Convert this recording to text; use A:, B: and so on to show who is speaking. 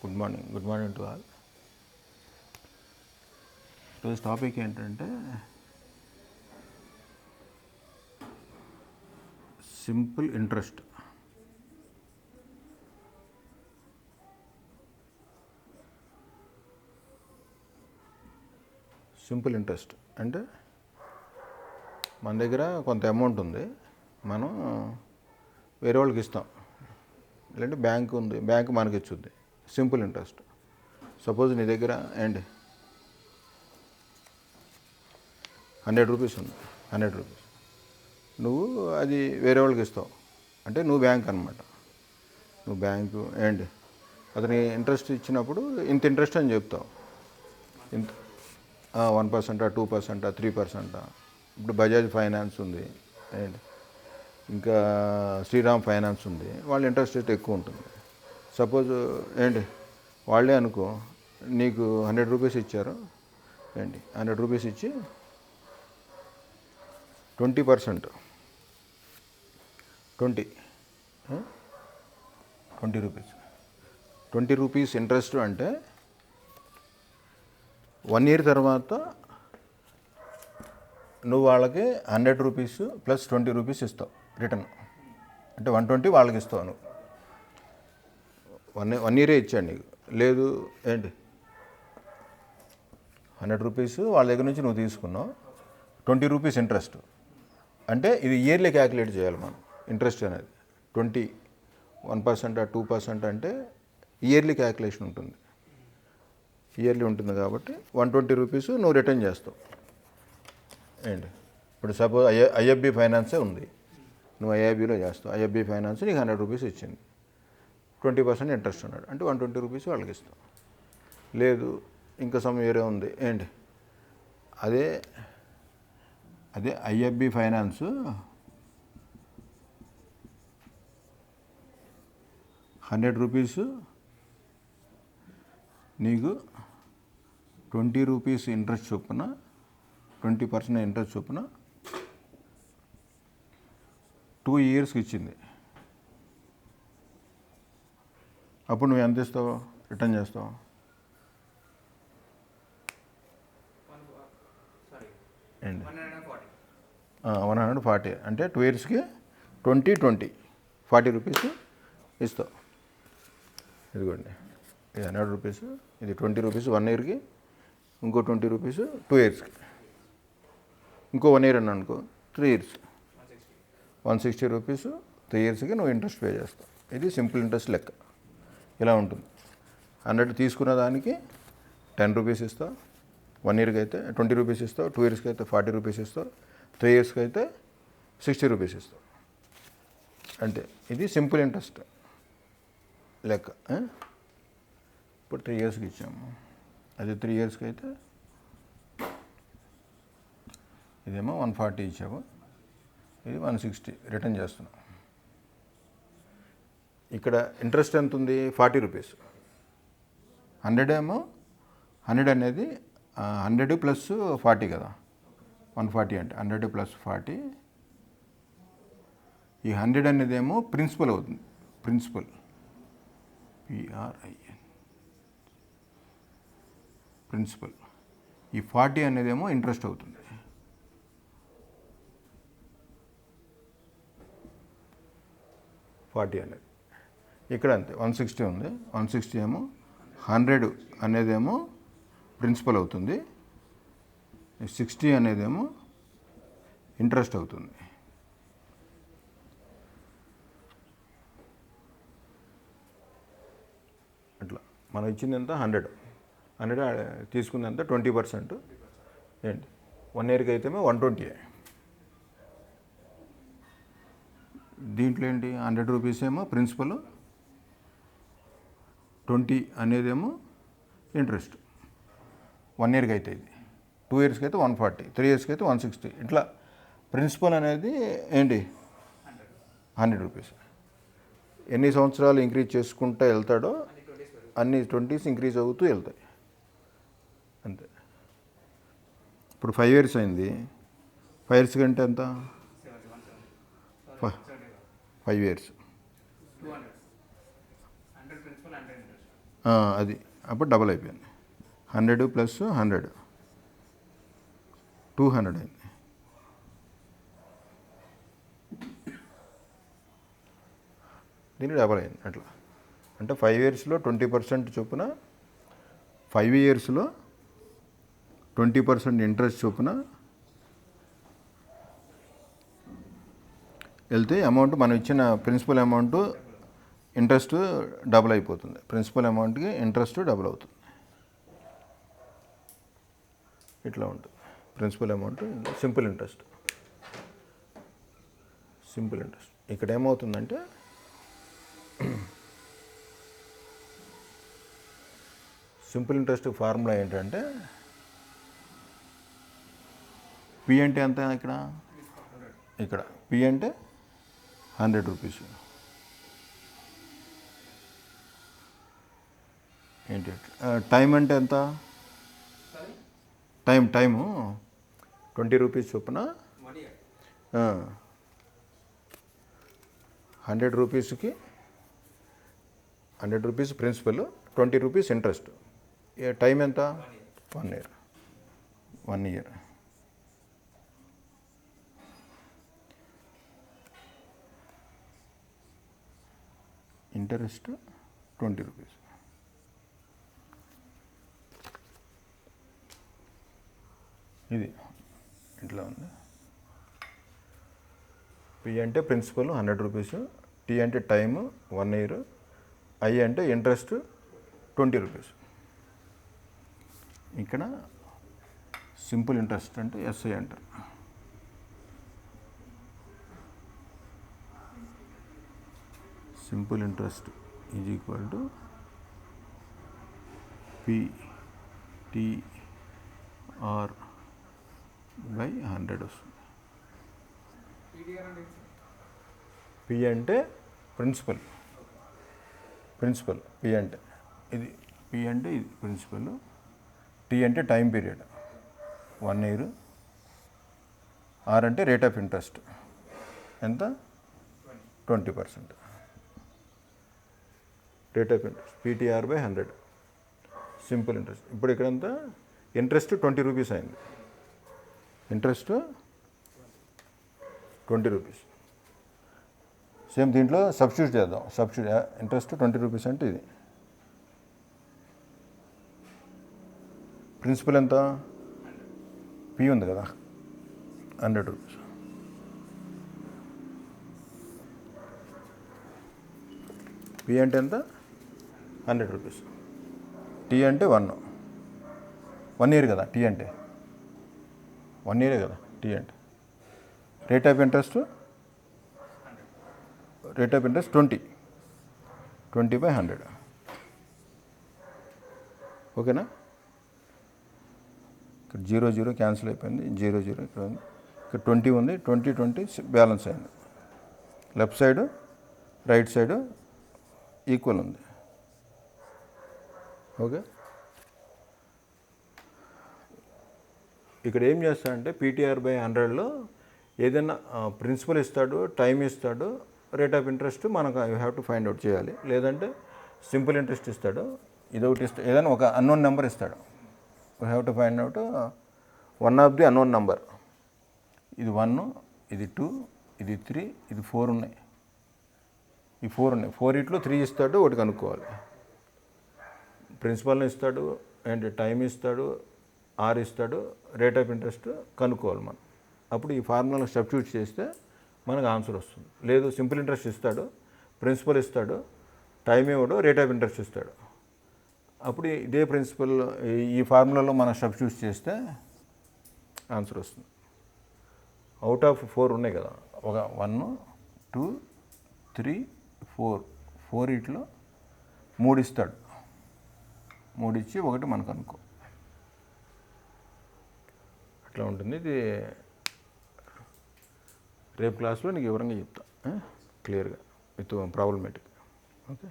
A: Good morning to all. ఈరోజు topic ఏంటంటే simple interest. Simple interest అంటే మన దగ్గర కొంత అమౌంట్ ఉంది, మనం వేరే వాళ్ళకి ఇస్తాం, లేదంటే బ్యాంక్ ఉంది, బ్యాంక్ మనకి ఇచ్చుద్ది. Simple interest. సపోజ్ నీ దగ్గర 100 రూపీస్ ఉంది, 100 రూపీస్ నువ్వు అది వేరే వాళ్ళకి ఇస్తావు, అంటే నువ్వు బ్యాంక్ అనమాట. నువ్వు బ్యాంకు అతని ఇంట్రెస్ట్ ఇచ్చినప్పుడు ఇంత ఇంట్రెస్ట్ అని చెప్తావు. ఇంత 1%, 2%, 3%. ఇప్పుడు బజాజ్ ఫైనాన్స్ ఉంది, ఇంకా శ్రీరామ్ ఫైనాన్స్ ఉంది, వాళ్ళ ఇంట్రెస్ట్ రేట్ ఎక్కువ ఉంటుంది. సపోజ్ వాళ్ళే అనుకో, నీకు 100 రూపీస్ ఇచ్చారు, 100 రూపీస్ ఇచ్చి 20% 20 రూపీస్ ఇంట్రెస్ట్ అంటే 1 year తర్వాత నువ్వు వాళ్ళకి 100 రూపీస్ ప్లస్ 20 రూపీస్ ఇస్తావు రిటర్న్. అంటే 120 వాళ్ళకి ఇస్తావు. నువ్వు 1 year ఇచ్చాడు నీకు. లేదు 100 రూపీస్ వాళ్ళ దగ్గర నుంచి నువ్వు తీసుకున్నావు, 20 రూపీస్ ఇంట్రెస్ట్. అంటే ఇది ఇయర్లీ క్యాలిక్యులేట్ చేయాలి మనం. ఇంట్రెస్ట్ అనేది 1% 2% అంటే ఇయర్లీ క్యాలిక్యులేషన్ ఉంటుంది. ఇయర్లీ ఉంటుంది కాబట్టి 120 రూపీస్ నువ్వు రిటర్న్ చేస్తావు. ఇప్పుడు సపోజ్ ఐఎఫ్బి ఫైనాన్సే ఉంది, నువ్వు ఐఐబిలో చేస్తావు. ఐఎఫ్బి ఫైనాన్స్ నీకు 100 రూపీస్ ఇచ్చింది, 20% ఇంట్రెస్ట్ ఉన్నాడు, అంటే 120 రూపీస్ వాళ్ళకి ఇస్తావు. లేదు ఇంకా సమ్ వేరే ఉంది, అదే ఐఎఫ్బి ఫైనాన్స్ 100 రూపీస్ నీకు 20 రూపీస్ ఇంట్రెస్ట్ చొప్పున, 20% ఇంట్రెస్ట్ చొప్పున 2 yearsకి ఇచ్చింది. అప్పుడు నువ్వు ఎంత ఇస్తావు, రిటర్న్ చేస్తావు? 140. అంటే 2 yearsకి 20 40 రూపీస్ ఇస్తావు. ఇదిగోండి, ఇది 100 రూపీస్, ఇది 20 రూపీస్ 1 yearకి, ఇంకో 20 రూపీస్ 2 yearsకి, ఇంకో 1 year అని అనుకో 3 years, 160 రూపీస్ 3 yearsకి నువ్వు ఇంట్రెస్ట్ పే చేస్తావు. ఇది సింపుల్ ఇంట్రెస్ట్ లెక్క. ఇలా ఉంటుంది. 100 తీసుకున్న దానికి 10 రూపీస్ ఇస్తావు, 1 yearకి అయితే 20 రూపీస్ ఇస్తావు, 2 yearsకి అయితే 40 రూపీస్ ఇస్తావు, 3 yearsకి అయితే 60 రూపీస్ ఇస్తావు. అంటే ఇది సింపుల్ ఇంట్రెస్ట్ లెక్క. ఇప్పుడు 3 yearsకి ఇచ్చాము, అది 3 yearsకి అయితే ఇదేమో 140 ఇచ్చాము, ఇది 160 రిటర్న్ చేస్తున్నాం. ఇక్కడ ఇంట్రెస్ట్ ఎంత ఉంది, 40 రూపీస్. 100 ఏమో 100 అనేది 100 ప్లస్ 40 కదా, 140 అంటే 100 ప్లస్ 40. ఈ 100 అనేది ఏమో ప్రిన్సిపల్ అవుతుంది, ప్రిన్సిపల్ PRIN ప్రిన్సిపల్. ఈ 40 అనేది ఏమో ఇంట్రెస్ట్ అవుతుంది. అనేది ఇక్కడ అంతే 160 ఉంది, 160 ఏమో 100 అనేదేమో ప్రిన్సిపల్ అవుతుంది, 60 అనేదేమో ఇంట్రెస్ట్ అవుతుంది. అట్లా మనం ఇచ్చింది ఎంత 100 తీసుకుంది ఎంత 20%. 1 yearకి అయితే 120. దీంట్లో 100 రూపీస్ ఏమో ప్రిన్సిపల్, 20 అనేదేమో ఇంట్రెస్ట్. 1 yearకి అయితే ఇది, 2 yearsకి అయితే 140, 3 yearsకి అయితే 160. ఇట్లా ప్రిన్సిపల్ అనేది 100 రూపీస్. ఎన్ని సంవత్సరాలు ఇంక్రీజ్ చేసుకుంటూ వెళ్తాడో అన్ని 20s ఇంక్రీజ్ అవుతూ వెళ్తాయి, అంతే. ఇప్పుడు 5 years అయింది, 5 years కంటే ఎంత, 5 years అది అప్పుడు డబల్ అయిపోయింది. 100 ప్లస్ 100 200 అయింది. దీనికి డబల్ అయింది. అట్లా అంటే 5 ఇయర్స్లో 20% చొప్పున 5 ఇయర్స్లో 20% ఇంట్రెస్ట్ చొప్పున వెళ్తే అమౌంట్ మనం ఇచ్చిన ప్రిన్సిపల్ అమౌంట్ ఇంట్రెస్ట్ డబుల్ అయిపోతుంది. ప్రిన్సిపల్ అమౌంట్కి ఇంట్రెస్ట్ డబుల్ అవుతుంది. ఇట్లా ఉంటుంది ప్రిన్సిపల్ అమౌంట్. Simple interest. ఇక్కడ ఏమవుతుందంటే సింపుల్ ఇంట్రెస్ట్ ఫార్ములా ఏంటంటే పి అంటే ఎంత ఇక్కడ పి అంటే 100 రూపీస్. ఏంటి టైం అంటే ఎంత? టైము 20 రూపీస్ చొప్పున 100 రూపీస్కి 100 rupees principal, 20 rupees interest. Time ఎంత? 1 ఇయర్. Interest 20 rupees. ఇది ఇట్లా ఉంది. పి అంటే ప్రిన్సిపల్ 100 రూపీస్, టీ అంటే టైము 1 ఇయర్, ఐ అంటే ఇంట్రెస్ట్ 20 రూపీస్. ఇక్కడ సింపుల్ ఇంట్రెస్ట్ అంటే ఎస్ఐ అంటారు. Simple interest is equal to PTR by 100 వస్తుంది. పి అంటే ప్రిన్సిపల్. పి అంటే ఇది ప్రిన్సిపల్. టీ అంటే టైం పీరియడ్ 1 ఇయర్. ఆర్ అంటే రేట్ ఆఫ్ ఇంట్రెస్ట్ ఎంత? 20%. Rate of interest PTR by 100 simple interest. ఇప్పుడు ఇక్కడంతా ఇంట్రెస్ట్ 20 రూపీస్ అయింది. Interest 20 rupees. సేమ్ దీంట్లో సబ్స్టిట్యూట్ చేద్దాం. ఇంట్రెస్ట్ 20 రూపీస్ అంటే ఇది. ప్రిన్సిపల్ ఎంత? పి ఉంది కదా 100 రూపీస్. పి అంటే ఎంత? 100 రూపీస్. టీ అంటే 1 ఇయర్ కదా. టీ అంటే 1 ఇయరే కదా టీ అంటే. Rate of interest 20 by 100. ఓకేనా? ఇక్కడ 0 క్యాన్సిల్ అయిపోయింది. 0 ఇక్కడ ఉంది. ఇక్కడ 20 ఉంది. 20 బ్యాలెన్స్ అయింది. Left side right side equal ఉంది. ఓకే. ఇక్కడ ఏం చేస్తాడంటే పీటీఆర్ బై 100లో ఏదైనా ప్రిన్సిపల్ ఇస్తాడు, టైం ఇస్తాడు, రేట్ ఆఫ్ ఇంట్రెస్ట్ మనకు you have to find out చేయాలి. లేదంటే సింపుల్ ఇంట్రెస్ట్ ఇస్తాడు, ఇదొకటి ఇస్తాడు, ఏదైనా ఒక అన్నోన్ నెంబర్ ఇస్తాడు. You have to find out one of the unknown number. ఇది 1, ఇది 2, ఇది 3, ఇది 4 ఉన్నాయి. ఈ 4 ఉన్నాయి. 4 ఇట్లో 3 ఇస్తాడు, ఒకటి కనుక్కోవాలి. ప్రిన్సిపల్ని ఇస్తాడు, ఏంటి టైం ఇస్తాడు, ఆర్ ఇస్తాడు, రేట్ ఆఫ్ ఇంట్రెస్ట్ కనుక్కోవాలి మనం. అప్పుడు ఈ ఫార్ములాలో సబ్స్టిట్యూట్ చేస్తే మనకు ఆన్సర్ వస్తుంది. లేదు సింపుల్ ఇంట్రెస్ట్ ఇస్తాడు, ప్రిన్సిపల్ ఇస్తాడు, టైం ఇవ్వడు, రేట్ ఆఫ్ ఇంట్రెస్ట్ ఇస్తాడు. అప్పుడు ఇదే ప్రిన్సిపల్ ఈ ఫార్ములాలో మనం సబ్స్టిట్యూట్ చేస్తే ఆన్సర్ వస్తుంది. అవుట్ ఆఫ్ 4 ఉన్నాయి కదా, ఒక 1, 2, 3, 4 ఇట్లో 3 ఇస్తాడు. 3 ఇచ్చి ఒకటి మనకు అనుకో. అట్లా ఉంటుంది. ఇది రేపు క్లాస్లో నీకు వివరంగా చెప్తా, క్లియర్గా విత్ ప్రాబ్లమేటిక్. ఓకే.